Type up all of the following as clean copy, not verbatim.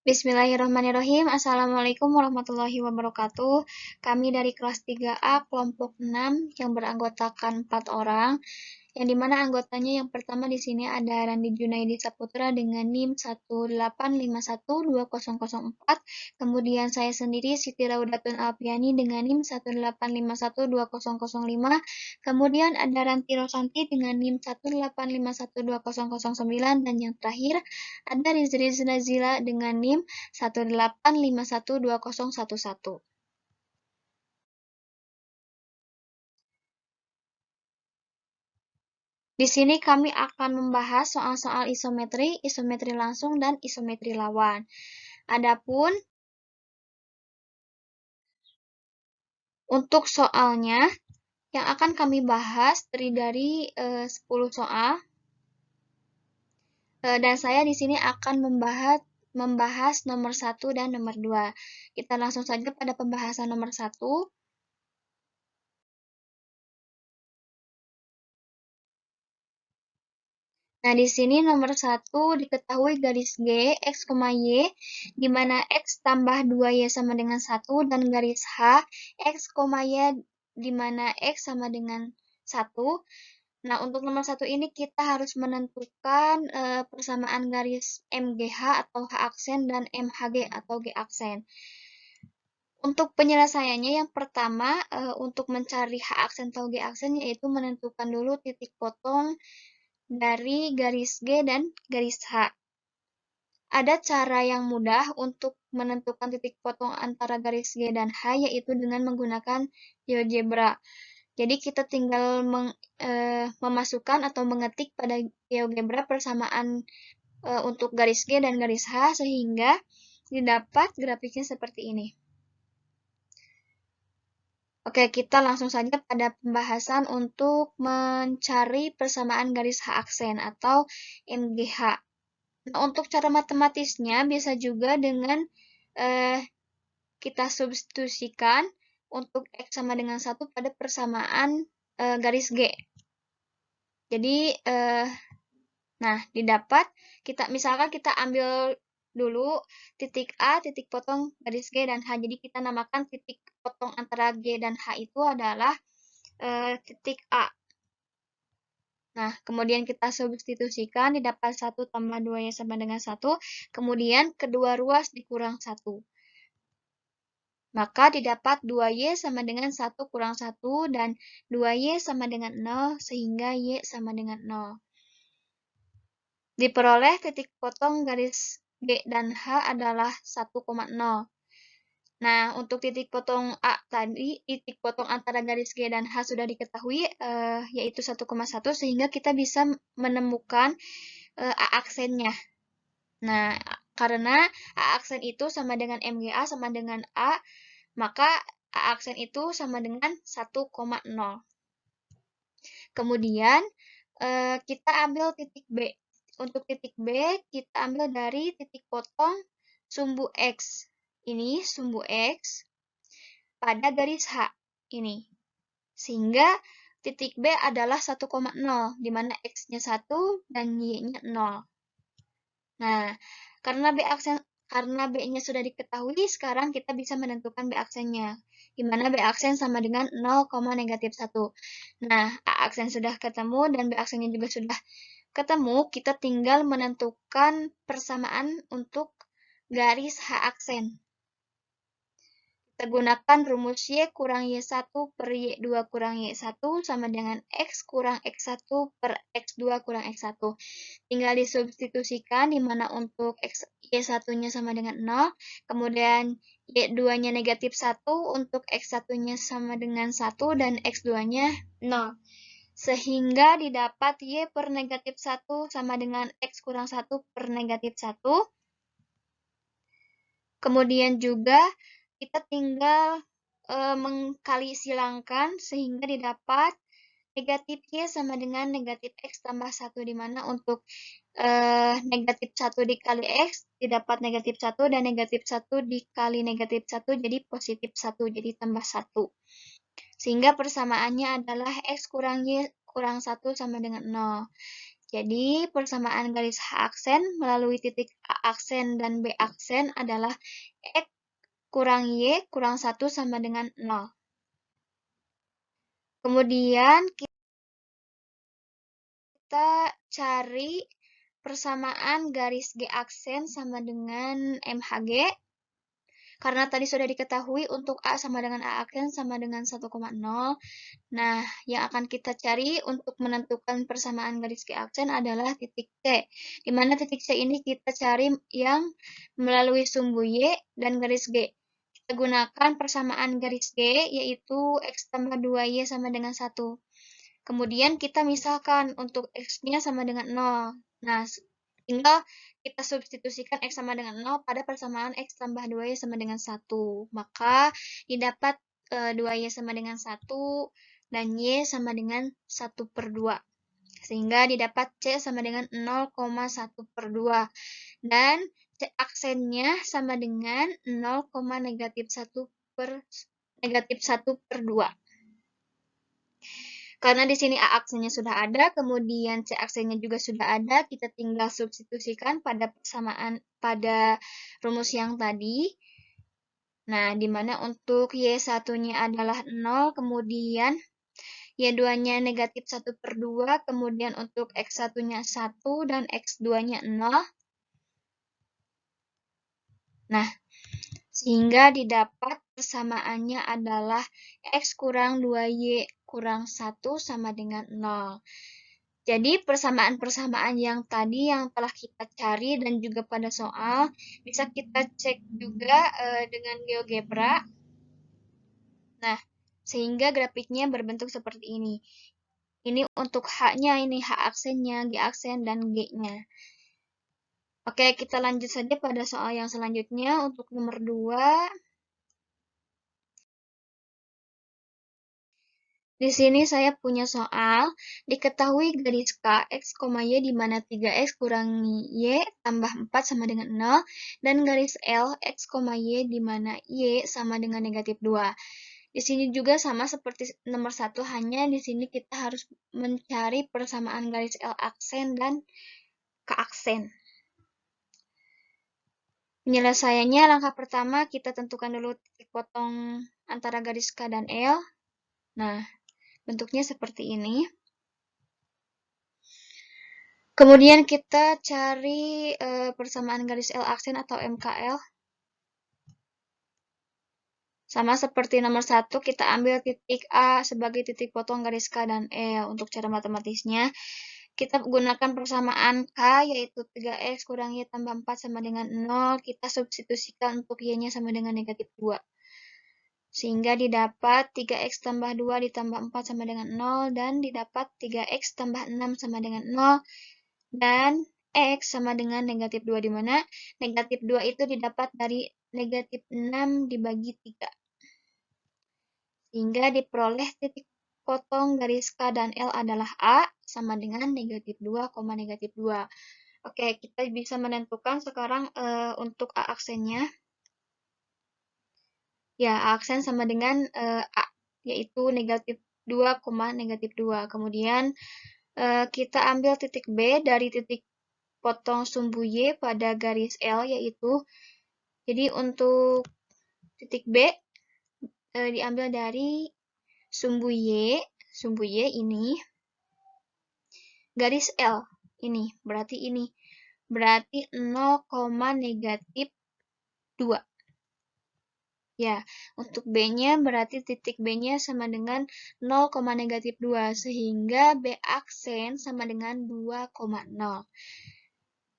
Bismillahirrahmanirrahim. Assalamualaikum warahmatullahi wabarakatuh. Kami dari kelas 3A kelompok 6 yang beranggotakan 4 orang. Yang dimana anggotanya yang pertama di sini ada Randi Junaidi Saputra dengan NIM 185120004. Kemudian saya sendiri Siti Raudatun Alpiani dengan NIM 185120005. Kemudian ada Ranti Rosanti dengan NIM 185120009. Dan yang terakhir ada Rizri Nazila dengan NIM 185120011. Di sini kami akan membahas soal-soal isometri, isometri langsung, dan isometri lawan. Adapun untuk soalnya yang akan kami bahas terdiri dari 10 soal. Dan saya di sini akan membahas nomor 1 dan nomor 2. Kita langsung saja pada pembahasan nomor 1. Nah, di sini nomor 1 diketahui garis G, X, Y, di mana X tambah 2Y sama dengan 1, dan garis H, X, Y, di mana X sama dengan 1. Nah, untuk nomor 1 ini kita harus menentukan persamaan garis MGH atau H aksen dan MHG atau G aksen. Untuk penyelesaiannya yang pertama, untuk mencari H aksen atau G aksen, yaitu menentukan dulu titik potong dari garis G dan garis H. Ada cara yang mudah untuk menentukan titik potong antara garis G dan H, yaitu dengan menggunakan GeoGebra. Jadi kita tinggal memasukkan atau mengetik pada GeoGebra persamaan untuk garis G dan garis H, sehingga didapat grafiknya seperti ini. Oke, kita langsung saja pada pembahasan untuk mencari persamaan garis H aksen atau MGH. Nah, untuk cara matematisnya bisa juga dengan kita substitusikan untuk X sama dengan 1 pada persamaan garis G. Jadi, nah, didapat, misalkan kita ambil dulu titik A, titik potong garis G dan H. Jadi kita namakan titik potong antara G dan H itu adalah titik A. Nah, kemudian kita substitusikan, didapat 1 tambah 2Y sama dengan 1. Kemudian kedua ruas dikurang 1. Maka didapat 2Y sama dengan 1 kurang 1, dan 2Y sama dengan 0, sehingga Y sama dengan 0. Diperoleh titik potong garis G dan H adalah 1,0. Nah, untuk titik potong A tadi, titik potong antara garis G dan H sudah diketahui, yaitu 1,1, sehingga kita bisa menemukan A aksennya. Nah, karena A aksen itu sama dengan MGA sama dengan A, maka A aksen itu sama dengan 1,0. Kemudian, kita ambil titik B. Untuk titik B, kita ambil dari titik potong sumbu X. Ini sumbu X pada garis H ini. Sehingga titik B adalah 1,0, di mana X-nya 1 dan Y-nya 0. Nah, karena B-nya sudah diketahui, sekarang kita bisa menentukan B aksennya, di mana B aksen sama dengan 0,-1. Nah, A aksen sudah ketemu dan B aksennya juga sudah ketemu, kita tinggal menentukan persamaan untuk garis H aksen. Kita gunakan rumus Y kurang Y1 per Y2 kurang Y1 sama dengan X kurang X1 per X2 kurang X1. Tinggal disubstitusikan, di mana untuk Y1-nya sama dengan 0, kemudian Y2-nya negatif 1, untuk X1-nya sama dengan 1, dan X2-nya 0. Sehingga didapat Y per negatif 1 sama dengan X kurang 1 per negatif 1. Kemudian juga kita tinggal mengkali silangkan sehingga didapat negatif Y sama dengan negatif X tambah 1, di mana untuk negatif 1 dikali X didapat negatif 1, dan negatif 1 dikali negatif 1 jadi positif 1, jadi tambah 1. Sehingga persamaannya adalah X kurang Y kurang 1 sama dengan 0. Jadi, persamaan garis H aksen melalui titik A aksen dan B aksen adalah X kurang Y kurang 1 sama dengan 0. Kemudian, kita cari persamaan garis G aksen sama dengan MHG. Karena tadi sudah diketahui untuk A sama dengan A aksen sama dengan 1,0. Nah, yang akan kita cari untuk menentukan persamaan garis G aksen adalah titik C. Di mana titik C ini kita cari yang melalui sumbu Y dan garis G. Kita gunakan persamaan garis G, yaitu X tambah 2Y sama dengan 1. Kemudian kita misalkan untuk X-nya sama dengan 0. Nah, tinggal kita substitusikan X sama dengan 0 pada persamaan X tambah 2Y sama dengan 1. Maka didapat 2Y sama dengan 1 dan Y sama dengan 1 per 2. Sehingga didapat C sama dengan 0,1 per 2. Dan C aksennya sama dengan 0, negatif 1 per 2. Karena di sini A aksennya sudah ada, kemudian C aksennya juga sudah ada, kita tinggal substitusikan pada persamaan pada rumus yang tadi. Nah, di mana untuk Y1-nya adalah 0, kemudian Y2-nya negatif 1 per 2, kemudian untuk X1-nya 1 dan X2-nya 0. Nah, sehingga didapat persamaannya adalah X kurang 2Y kurang 1 sama dengan 0. Jadi, persamaan-persamaan yang tadi yang telah kita cari dan juga pada soal, bisa kita cek juga dengan GeoGebra. Nah, sehingga grafiknya berbentuk seperti ini. Ini untuk H-nya, ini H aksennya, G aksen, dan G-nya. Oke, kita lanjut saja pada soal yang selanjutnya. Untuk nomor 2. Di sini saya punya soal, diketahui garis K, X, Y di mana 3X kurang Y tambah 4 sama dengan 0, dan garis L, X, Y di mana Y sama dengan negatif 2. Di sini juga sama seperti nomor 1, hanya di sini kita harus mencari persamaan garis L aksen dan K aksen. Penyelesaiannya, langkah pertama kita tentukan dulu titik potong antara garis K dan L. Nah, bentuknya seperti ini. Kemudian kita cari persamaan garis L aksen atau MKL. Sama seperti nomor 1, kita ambil titik A sebagai titik potong garis K dan L. Untuk cara matematisnya, kita gunakan persamaan K, yaitu 3X kurang Y tambah 4 sama dengan 0. Kita substitusikan untuk Y-nya sama dengan negatif 2. Sehingga didapat 3X tambah 2 ditambah 4 sama dengan 0, dan didapat 3X tambah 6 sama dengan 0, dan X sama dengan negatif 2, di mana negatif 2 itu didapat dari negatif 6 dibagi 3. Sehingga diperoleh titik potong garis K dan L adalah A sama dengan negatif 2, negatif 2. Oke, kita bisa menentukan sekarang untuk A aksennya. Ya, A aksen sama dengan A, yaitu negatif 2, negatif 2. Kemudian kita ambil titik B dari titik potong sumbu Y pada garis L, yaitu, jadi untuk titik B diambil dari sumbu Y ini, garis L ini, berarti 0, negatif 2. Ya, untuk B-nya berarti titik B-nya sama dengan 0, negatif 2, sehingga B aksen sama dengan 2,0.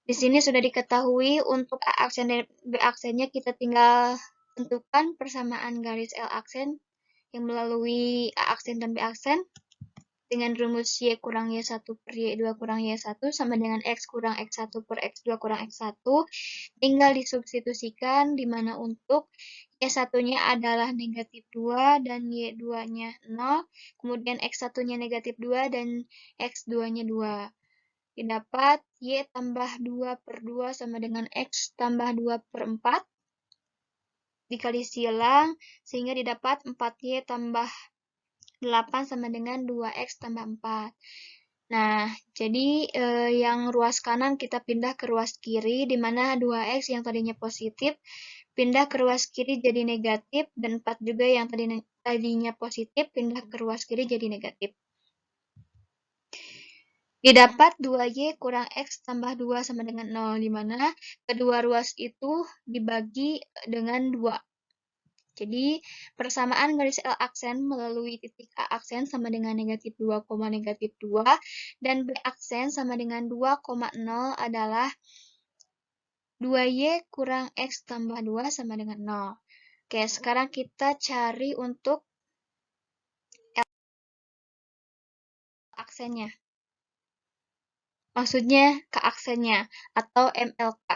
Di sini sudah diketahui untuk A aksen dan B aksennya kita tinggal tentukan persamaan garis L aksen yang melalui A aksen dan B aksen dengan rumus Y kurang Y1 per Y2 kurang Y1 sama dengan X kurang X1 per X2 kurang X1. Tinggal disubstitusikan, di mana untuk Y1-nya adalah negatif 2 dan Y2-nya 0. Kemudian X1-nya negatif 2 dan X2-nya 2. Didapat Y tambah 2 per 2 sama dengan X tambah 2 per 4. Dikali silang, sehingga didapat 4Y tambah 8 sama dengan 2X tambah 4. Nah, jadi yang ruas kanan kita pindah ke ruas kiri, di mana 2x yang tadinya positif, pindah ke ruas kiri jadi negatif, dan 4 juga yang tadinya positif, pindah ke ruas kiri jadi negatif. Didapat 2y kurang x tambah 2 sama dengan 0, di mana kedua ruas itu dibagi dengan 2. Jadi, persamaan garis L aksen melalui titik A aksen sama dengan negatif 2, negatif 2, dan B aksen sama dengan 2,0 adalah 2y kurang x tambah 2 sama dengan 0. Oke, sekarang kita cari untuk L aksennya. Maksudnya K aksennya atau MLK.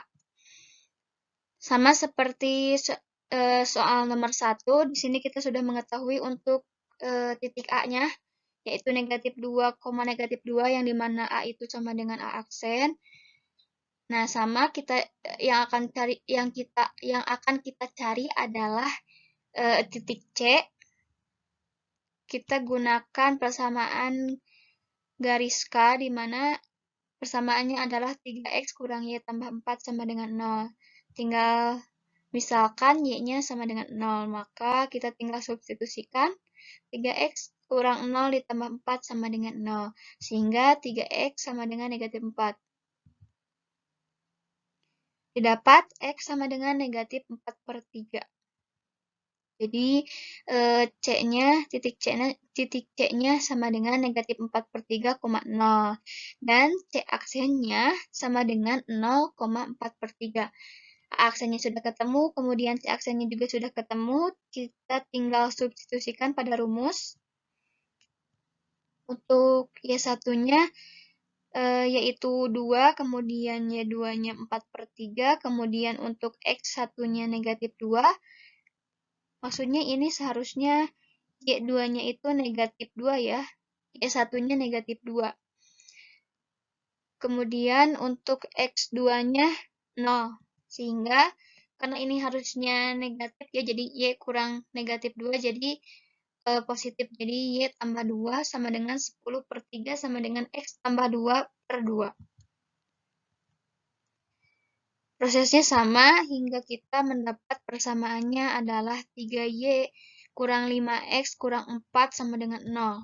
Sama seperti soal nomor 1, di sini kita sudah mengetahui untuk titik A-nya, yaitu negatif 2, negatif 2, yang dimana A itu sama dengan A aksen. Nah, sama kita yang akan kita cari adalah titik C. Kita gunakan persamaan garis K, di mana persamaannya adalah 3x kurang y tambah 4 sama dengan 0. Tinggal misalkan y-nya sama dengan 0, maka kita tinggal substitusikan 3x kurang 0 ditambah 4 sama dengan 0. Sehingga 3x sama dengan negatif 4. Didapat x sama dengan negatif 4 per 3. Jadi titik C-nya sama dengan negatif 4 per 3,0. Dan C aksennya sama dengan 0,4 per 3. A aksennya sudah ketemu, kemudian C aksennya juga sudah ketemu. Kita tinggal substitusikan pada rumus. Untuk Y1-nya yaitu 2, kemudian Y2-nya 4 per 3, kemudian untuk X1-nya negatif 2. Maksudnya ini seharusnya Y2-nya itu negatif 2 ya. Y1-nya negatif 2. Kemudian untuk X2-nya 0. Sehingga karena ini harusnya negatif ya, jadi Y kurang negatif 2, jadi positif. Jadi Y tambah 2 sama dengan 10 per 3 sama dengan X tambah 2 per 2. Prosesnya sama hingga kita mendapat persamaannya adalah 3Y kurang 5X kurang 4 sama dengan 0.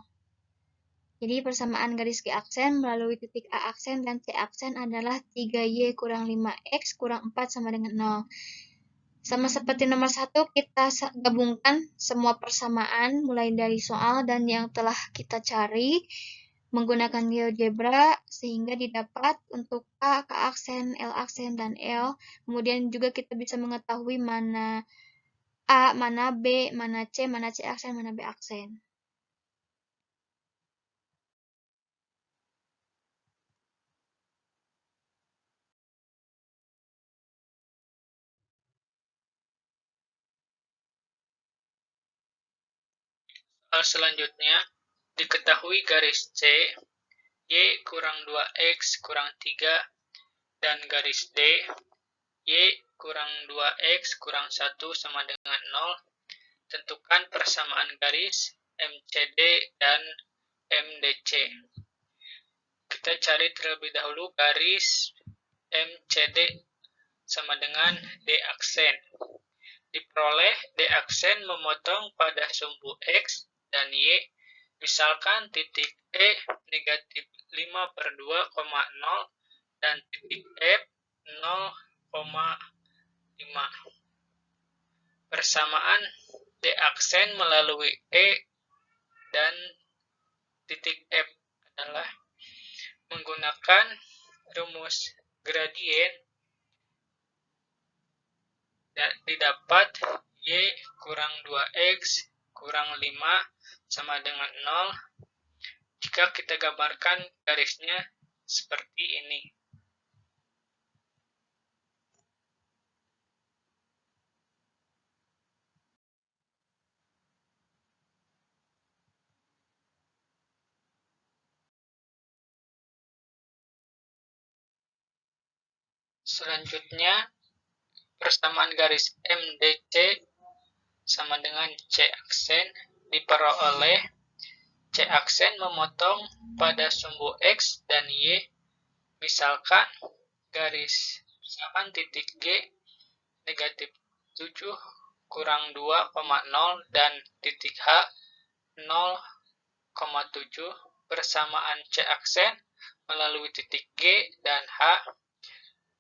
Jadi persamaan garis G aksen melalui titik A aksen dan C aksen adalah 3Y kurang 5X kurang 4 sama dengan 0. Sama seperti nomor 1, kita gabungkan semua persamaan mulai dari soal dan yang telah kita cari menggunakan GeoGebra sehingga didapat untuk K aksen, L aksen, dan L. Kemudian juga kita bisa mengetahui mana A, mana B, mana C aksen, mana B aksen. Soal selanjutnya, diketahui garis C, Y kurang 2X kurang 3, dan garis D, Y kurang 2X kurang 1 sama dengan 0. Tentukan persamaan garis MCD dan MDC. Kita cari terlebih dahulu garis MCD sama dengan D aksen. Diperoleh D aksen memotong pada sumbu X dan Y, misalkan titik E negatif 5 per 2,0 dan titik F 0,5. Persamaan D aksen melalui E dan titik F adalah menggunakan rumus gradien. Didapat Y kurang 2X kurang 5 sama dengan 0 jika kita gambarkan garisnya seperti ini. Selanjutnya, persamaan garis MDC sama dengan C aksen diperoleh C aksen memotong pada sumbu X dan Y, misalkan garis persamaan titik G negatif 7 kurang 2,0 dan titik H 0,7 persamaan C aksen melalui titik G dan H.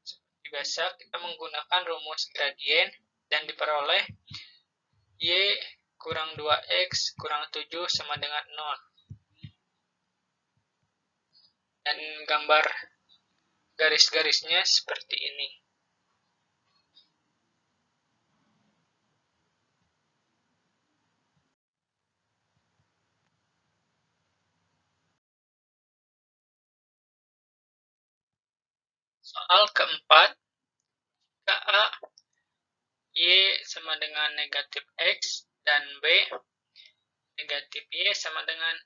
Seperti biasa, kita menggunakan rumus gradien dan diperoleh Y kurang 2X kurang 7 sama dengan 0. Dan gambar garis-garisnya seperti ini. Soal keempat, jika A, Y sama dengan negatif X dan B, negatif Y sama dengan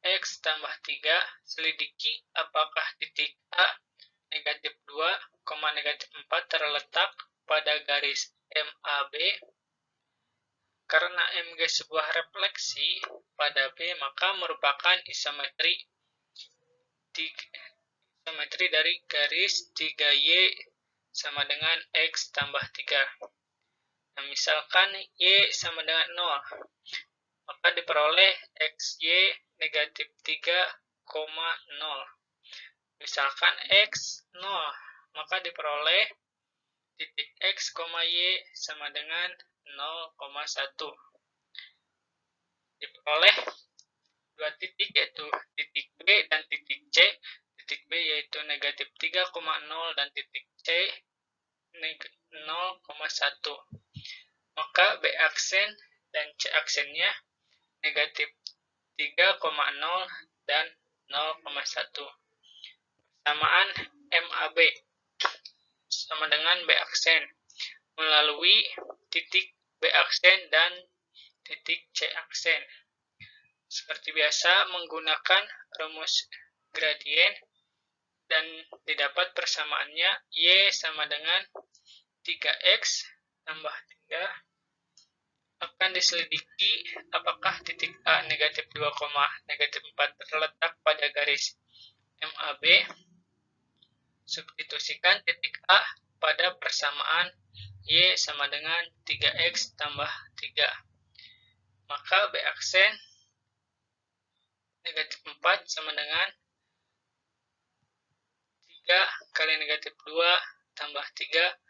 X tambah 3, selidiki apakah titik A negatif 2, negatif 4 terletak pada garis MAB. Karena MG sebuah refleksi pada B, maka merupakan isometri dari garis 3Y sama dengan X tambah 3. Nah, misalkan Y sama dengan 0, maka diperoleh XY negatif 3,0. Misalkan X 0, maka diperoleh titik X, Y sama dengan 0,1. Diperoleh dua titik, yaitu titik B dan titik C. Titik B yaitu negatif 3,0 dan titik C 0,1. Maka B aksen dan C aksennya negatif 3,0 dan 0,1. Persamaan MAB sama dengan B aksen melalui titik B aksen dan titik C aksen. Seperti biasa, menggunakan rumus gradien dan didapat persamaannya Y sama dengan 3X tambah 3. Akan diselidiki apakah titik A negatif 2, negatif 4 terletak pada garis MAB. Substitusikan titik A pada persamaan Y sama dengan 3X tambah 3. Maka B aksen negatif 4 sama dengan 3 kali negatif 2 tambah 3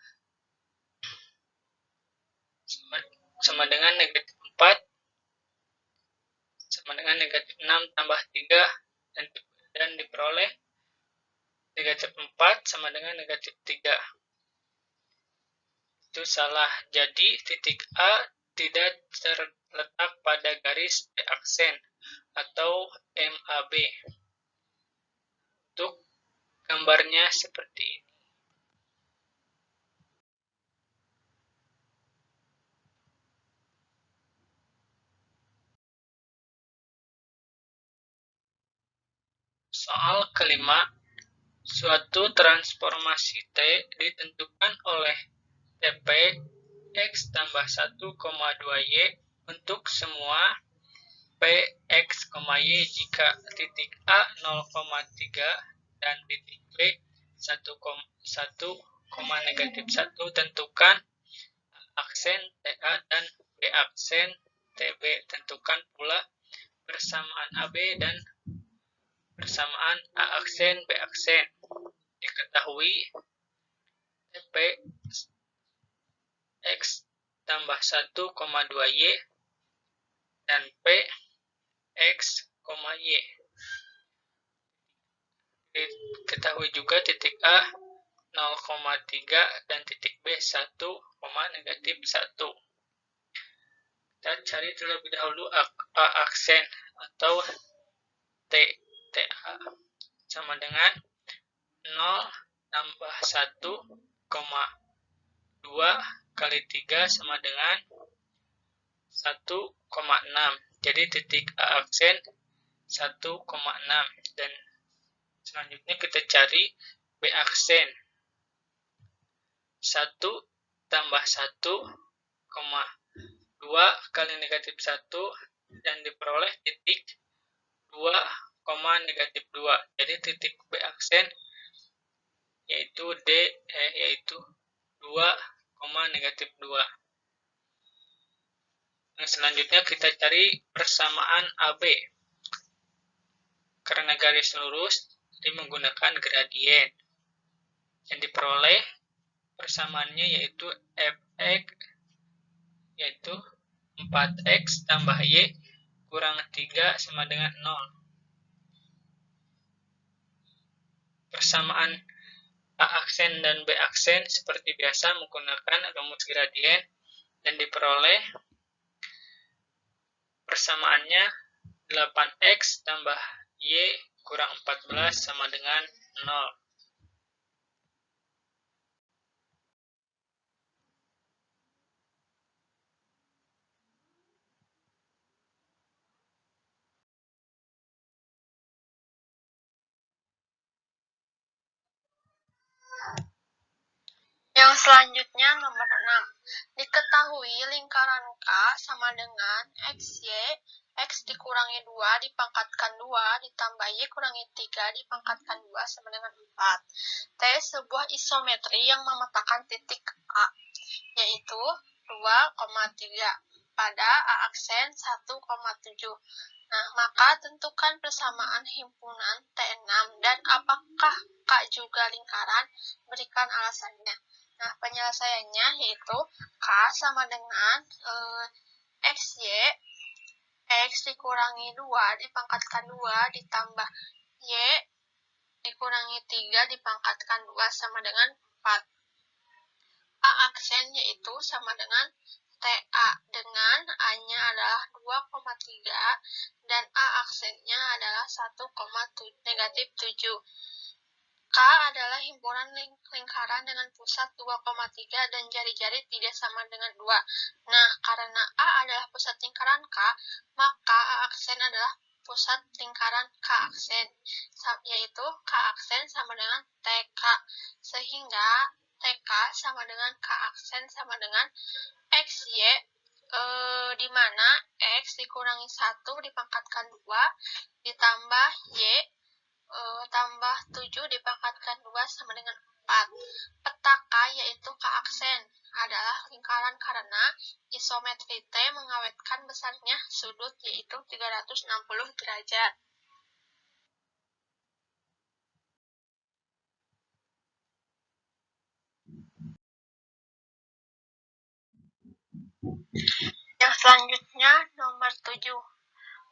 sama dengan negatif 4 sama dengan negatif 6 tambah 3 dan diperoleh negatif 4 sama dengan negatif 3. Itu salah. Jadi titik A tidak terletak pada garis B aksen atau MAB. Untuk gambarnya seperti ini. Soal kelima, suatu transformasi T ditentukan oleh TP X tambah 1,2Y untuk semua P, X, Y jika titik A 0,3 dan titik B 1, negatif 1. Tentukan aksen TA dan B aksen TB. Tentukan pula persamaan AB dan persamaan A aksen B aksen. Diketahui TP X tambah 1,2Y dan P X, Y. Diketahui juga titik A 0,3 dan titik B 1, negatif 1. Kita cari terlebih dahulu A aksen atau TA sama dengan 0 tambah 1,2 kali 3 sama dengan 1,6. Jadi titik A aksen 1,6. Dan selanjutnya kita cari B aksen. 1 tambah 1,2 kali negatif 1 dan diperoleh titik 2, negatif 2. Jadi titik B aksen yaitu 2, negatif 2. Nah, selanjutnya kita cari persamaan AB. Karena garis lurus, jadi menggunakan gradien. Yang diperoleh persamaannya yaitu fx yaitu 4x tambah y kurang 3 sama dengan 0. Persamaan A aksen dan B aksen seperti biasa menggunakan rumus gradien dan diperoleh persamaannya 8x tambah y kurang 14 sama dengan 0. Yang selanjutnya nomor 6. Diketahui lingkaran K sama dengan XY, X dikurangi 2 dipangkatkan 2 ditambah Y kurangi 3 dipangkatkan 2 sama dengan 4. T sebuah isometri yang memetakan titik A, yaitu 2,3 pada A aksen 1,7. Nah, maka tentukan persamaan himpunan T6 dan apakah K juga lingkaran? Berikan alasannya. Nah, penyelesaiannya yaitu K sama dengan XY, X dikurangi 2 dipangkatkan 2 ditambah Y dikurangi 3 dipangkatkan 2 sama dengan 4. A aksen yaitu sama dengan TA dengan A-nya adalah 2,3 dan A aksennya adalah 1, negatif 7. K adalah himpunan lingkaran dengan pusat 2,3 dan jari-jari tidak sama dengan 2. Nah, karena A adalah pusat lingkaran K, maka A aksen adalah pusat lingkaran K aksen, yaitu K aksen sama dengan TK, sehingga TK sama dengan K aksen sama dengan XY, di mana X dikurangi 1 dipangkatkan 2 ditambah Y tambah 7 dipangkatkan 2 sama dengan 4. Peta K yaitu K aksen adalah lingkaran karena isometri T mengawetkan besarnya sudut yaitu 360 derajat. Yang selanjutnya nomor 7.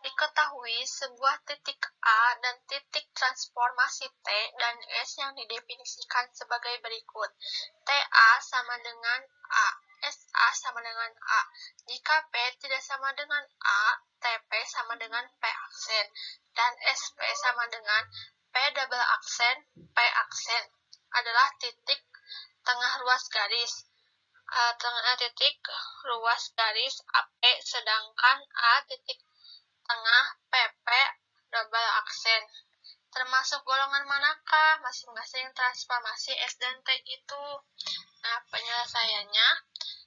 Diketahui sebuah titik A dan titik transformasi T dan S yang didefinisikan sebagai berikut. TA sama dengan A, SA sama dengan A. Jika P tidak sama dengan A, TP sama dengan P aksen, dan SP sama dengan P double aksen, P aksen adalah titik tengah ruas garis. Titik ruas garis AP sedangkan A titik tengah PP double aksen. Termasuk golongan manakah masing-masing transformasi S dan T itu? Nah, penyelesaiannya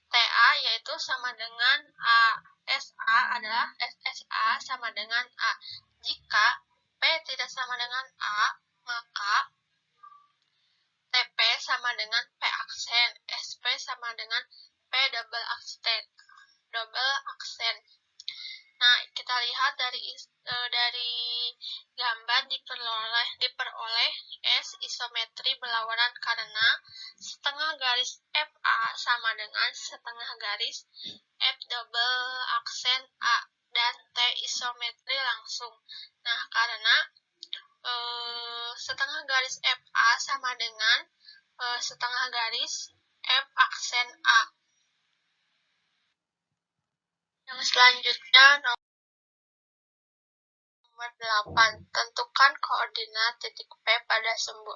TA yaitu sama dengan A. SA adalah SSA sama dengan A. Jika P tidak sama dengan A, maka TP sama dengan P aksen, SP sama dengan P double aksen. Nah, kita lihat dari gambar diperoleh S isometri berlawanan karena setengah garis FA sama dengan setengah garis F double aksen A dan T isometri langsung. Nah, karena setengah garis FA sama dengan setengah garis F aksen A. Yang selanjutnya nomor 8. Tentukan koordinat titik P pada sumbu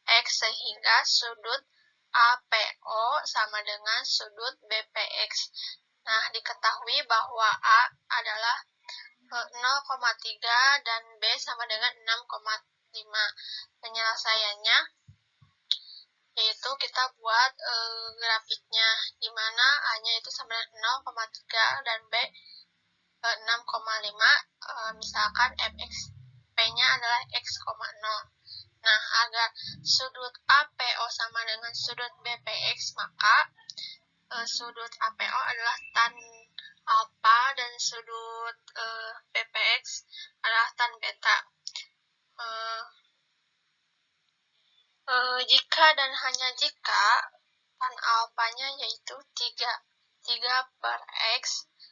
X sehingga sudut APO sama dengan sudut BPX. Nah, diketahui bahwa A adalah 0,3 dan B sama dengan 6,5. Penyelesaiannya yaitu kita buat grafiknya, di mana A-nya itu sama dengan 0,3 dan B 6,5, misalkan fx-p-nya adalah x,0. Nah, agar sudut APO sama dengan sudut BPX, maka sudut APO adalah tan alfa dan sudut BPX adalah tan beta. Jika dan hanya jika tan alfanya yaitu 3/x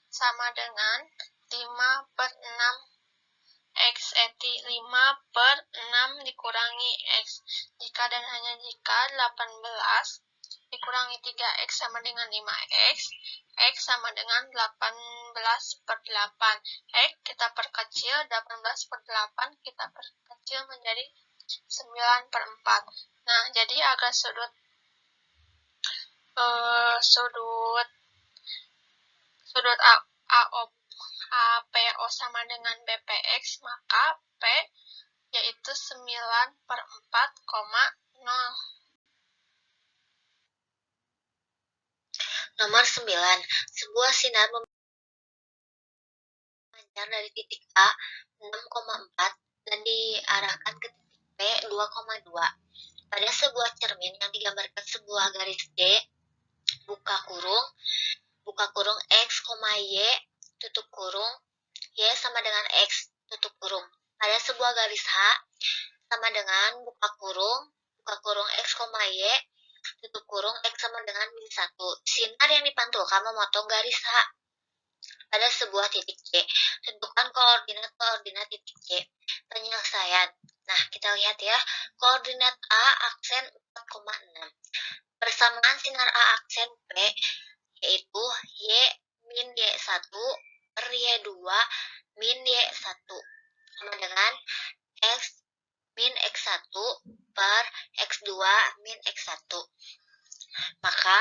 sama dengan 5/6 x, 5/6 dikurangi x. Jika dan hanya jika 18 dikurangi 3x sama dengan 5x, x sama dengan 18/8. X kita perkecil, 18/8 kita perkecil menjadi 9/4. Nah, jadi agar sudut APO sama dengan BPX, maka P yaitu 9/4,0. Nomor 9. Sebuah sinar memancar dari titik A 6,4 dan diarahkan ke titik P 2,2. Pada sebuah cermin yang digambarkan sebuah garis D, buka kurung X, Y, tutup kurung, Y sama dengan X, tutup kurung. Pada sebuah garis H sama dengan buka kurung X, Y, tutup kurung X sama dengan -1. Sinar yang dipantulkan memotong garis H. Pada sebuah titik C, tentukan koordinat titik C. Penyelesaian. Nah, kita lihat ya. Koordinat A aksen 4,6. Persamaan sinar A aksen P yaitu Y min Y1 per Y2 min Y1 sama dengan X min X1 per X2 min X1. Maka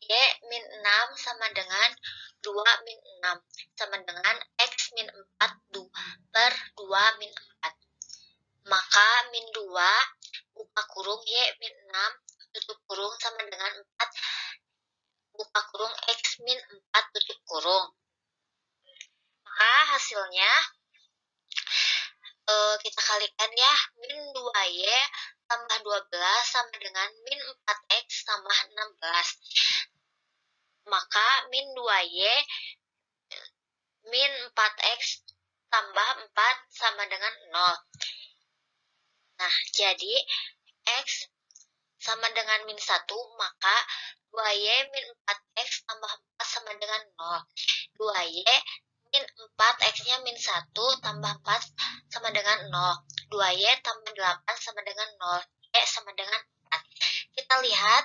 Y min 6 sama dengan 2 min 6 sama dengan X min 4 per 2 min 4. Maka min 2 buka kurung Y min 6 tutup kurung sama dengan 4 buka kurung X min 4 tutup kurung. Maka hasilnya kita kalikan ya, min 2Y tambah 12 sama dengan min 4X tambah 16. Maka min 2Y min 4X tambah 4 sama dengan 0. Nah, jadi X sama dengan min 1, maka 2Y min 4X tambah 4 sama dengan 0. 2Y min 4X-nya min 1 tambah 4 sama dengan 0. 2Y tambah 8 sama dengan 0. Y sama dengan 4. Kita lihat,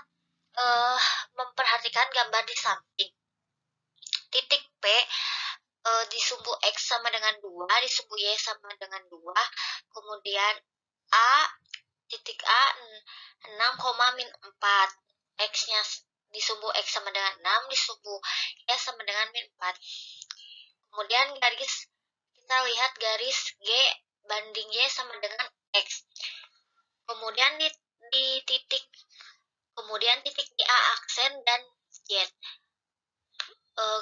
memperhatikan gambar di samping. Titik P di sumbu X sama dengan 2, di sumbu Y sama dengan 2, kemudian titik A 6,-4, X-nya di sumbu X sama dengan 6, di sumbu Y sama dengan min 4. Kemudian garis, kita lihat garis G banding Y sama dengan X. Kemudian di titik, di A aksen dan Z.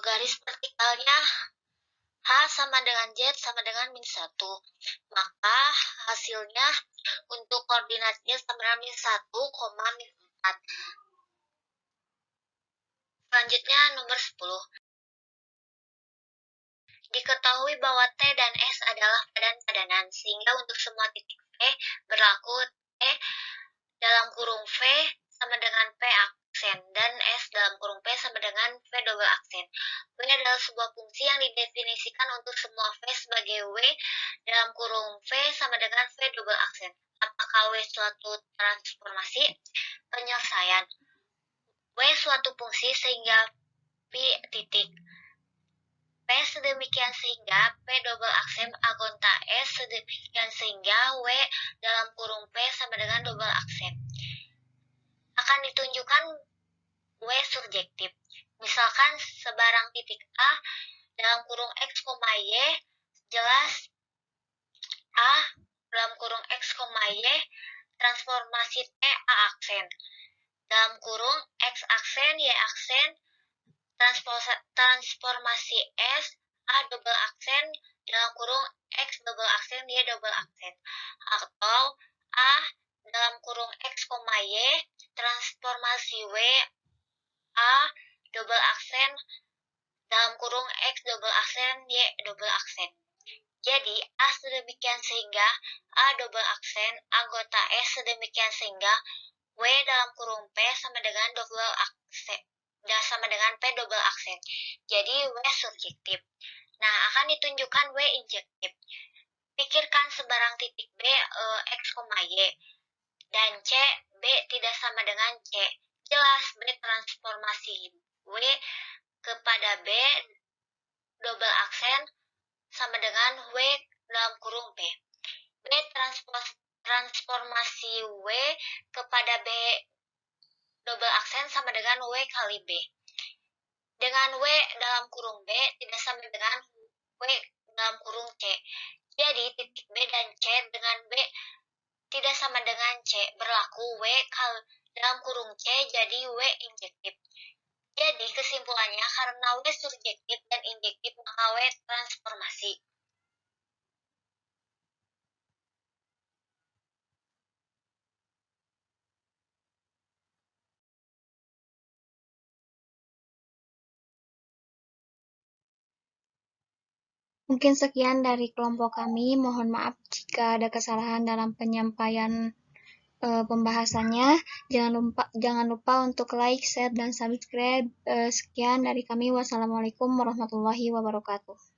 Garis vertikalnya H sama dengan Z sama dengan min 1. Maka hasilnya untuk koordinatnya sama dengan min 1, min 4. Selanjutnya nomor 10. Diketahui bahwa T dan S adalah padan-padanan, sehingga untuk semua titik V berlaku T dalam kurung V sama dengan P aksen, dan S dalam kurung P sama dengan V double aksen. W adalah sebuah fungsi yang didefinisikan untuk semua V sebagai W dalam kurung V sama dengan V double aksen. Apakah W suatu transformasi? Penyelesaian. W suatu fungsi sehingga P titik P sedemikian sehingga P double aksen agonta S sedemikian sehingga W dalam kurung P sama dengan double aksen. Akan ditunjukkan W surjektif. Misalkan sebarang titik A dalam kurung X, Y, jelas A dalam kurung X, Y, transformasi T A aksen. Dalam kurung X aksen, Y aksen, transformasi S, A double aksen dalam kurung X double aksen Y double aksen, atau A dalam kurung X, Y transformasi W A double aksen dalam kurung X double aksen Y double aksen. Jadi, A sedemikian sehingga A double aksen anggota S sedemikian sehingga W dalam kurung P sama dengan double aksen, sama dengan P double aksen. Jadi, W surjektif. Nah, akan ditunjukkan W injektif. Pikirkan sebarang titik B, X, Y, dan C, B tidak sama dengan C. Jelas B transformasi W kepada B double aksen sama dengan W dalam kurung B. B transformasi W kepada B double aksen sama dengan W kali B. Dengan W dalam kurung B tidak sama dengan W dalam kurung C. Jadi titik B dan C dengan B tidak sama dengan C. Berlaku W dalam kurung C jadi W injektif. Jadi kesimpulannya karena W surjektif dan injektif maka W transformasi. Mungkin sekian dari kelompok kami. Mohon maaf jika ada kesalahan dalam penyampaian pembahasannya. Jangan lupa untuk like, share, dan subscribe. Sekian dari kami. Wassalamualaikum warahmatullahi wabarakatuh.